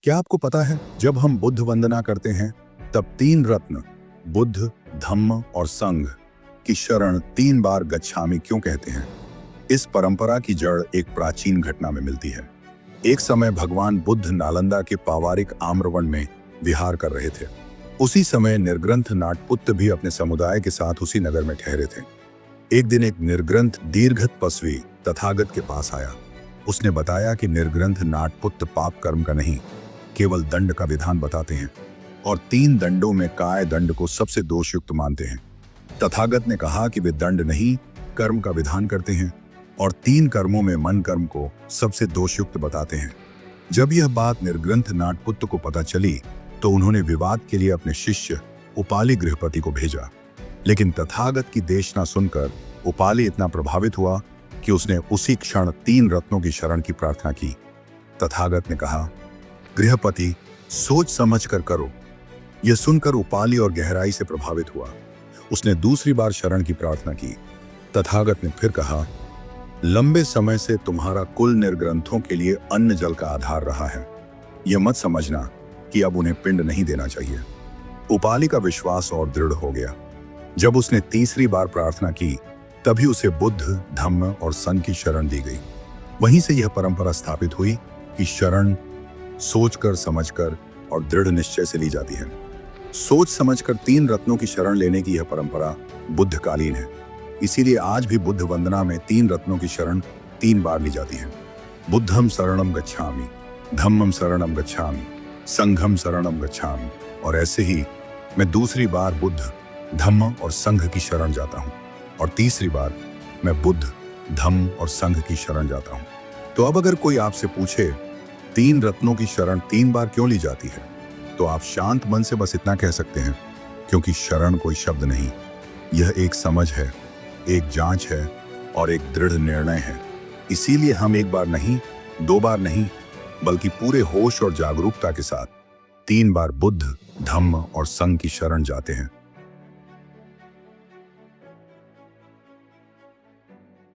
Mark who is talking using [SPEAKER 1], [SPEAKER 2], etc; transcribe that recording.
[SPEAKER 1] क्या आपको पता है जब हम बुद्ध वंदना करते हैं तब तीन रत्न बुद्ध, धम्म और संघ की शरण 3 बार गच्छामि क्यों कहते हैं? इस परंपरा की जड़ एक प्राचीन घटना में मिलती है। एक समय भगवान बुद्ध नालंदा के पावारिक आम्रवन में विहार कर रहे थे। उसी समय निर्ग्रंथ नाटपुत्र भी अपने समुदाय के साथ उसी नगर में ठहरे थे। एक दिन एक निर्ग्रंथ दीर्घ तपस्वी तथागत के पास आया। उसने बताया कि निर्ग्रंथ नाटपुत्र पाप कर्म का नहीं, केवल दंड का विधान बताते हैं और 3 दंडों में काय दंड को सबसे दोषयुक्त मानते हैं। तथागत ने कहा कि वे दंड नहीं, कर्म का विधान करते हैं और 3 कर्मों में मन कर्म को सबसे दोषयुक्त बताते हैं। जब यह बात निर्ग्रंथ नाटपुत्र को पता चली तो उन्होंने विवाद के लिए अपने शिष्य उपाली गृहपति को भेजा। लेकिन तथागत की देशना सुनकर उपाली इतना प्रभावित हुआ कि उसने उसी क्षण 3 रत्नों की शरण की प्रार्थना की। तथागत ने कहा, गृहपति, सोच समझ कर करो। यह सुनकर उपाली और गहराई से प्रभावित हुआ। उसने दूसरी बार शरण की प्रार्थना की। तथागत ने फिर कहा, लंबे समय से तुम्हारा कुल निर्ग्रंथों के लिए अन्न जल का आधार रहा है। यह मत समझना कि अब उन्हें पिंड नहीं देना चाहिए। उपाली का विश्वास और दृढ़ हो गया। जब उसने तीसरी बार प्रार्थना की तभी उसे बुद्ध, धम्म और संघ की शरण दी गई। वहीं से यह परंपरा स्थापित हुई कि शरण सोचकर, समझकर और दृढ़ निश्चय से ली जाती है। सोच समझकर 3 रत्नों की शरण लेने की यह परंपरा बुद्धकालीन है। इसीलिए आज भी बुद्ध वंदना में 3 रत्नों की शरण 3 बार ली जाती है। बुद्धम शरणम गच्छामि, धम्मम शरणम गच्छामि, संघम शरणम गच्छामि। और ऐसे ही मैं दूसरी बार बुद्ध, धम्म और संघ की शरण जाता हूँ और तीसरी बार मैं बुद्ध, धम्म और संघ की शरण जाता हूँ। तो अब अगर कोई आपसे पूछे 3 रत्नों की शरण 3 बार क्यों ली जाती है, तो आप शांत मन से बस इतना कह सकते हैं, क्योंकि शरण कोई शब्द नहीं, यह एक समझ है, एक जांच है और एक दृढ़ निर्णय है। इसीलिए हम 1 बार नहीं, 2 बार नहीं, बल्कि पूरे होश और जागरूकता के साथ 3 बार बुद्ध, धम्म और संघ की शरण जाते हैं।